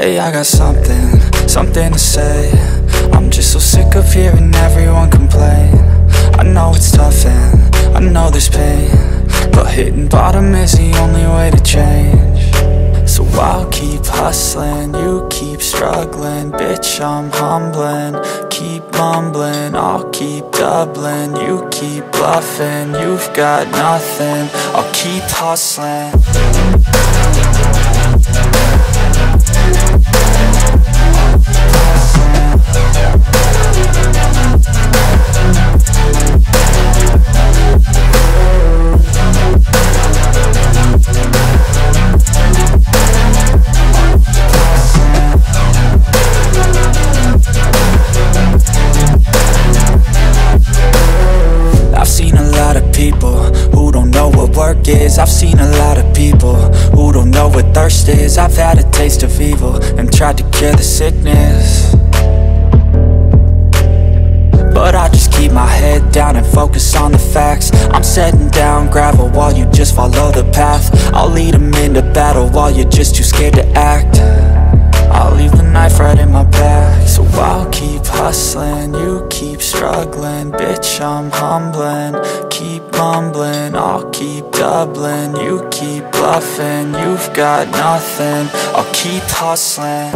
Hey, I got something to say. I'm just so sick of hearing everyone complain. I know it's tough and I know there's pain, but hitting bottom is the only way to change. So I'll keep hustling, you keep struggling. Bitch, I'm humbling, keep mumbling. I'll keep doubling, you keep bluffing. You've got nothing, I'll keep hustling. I've seen a lot of people who don't know what work is. I've seen a lot of people who don't know what thirst is. I've had a taste of evil and tried to cure the sickness, but I just keep my head down and focus on the facts. I'm setting down gravel while you just follow the path. I'll lead them into battle while you're just too scared to act. I'll leave the knife right in my back. So I'll keep hustling, you keep struggling. Bitch, I'm humbling, keep mumbling. I'll keep doubling, you keep bluffing. You've got nothing, I'll keep hustling.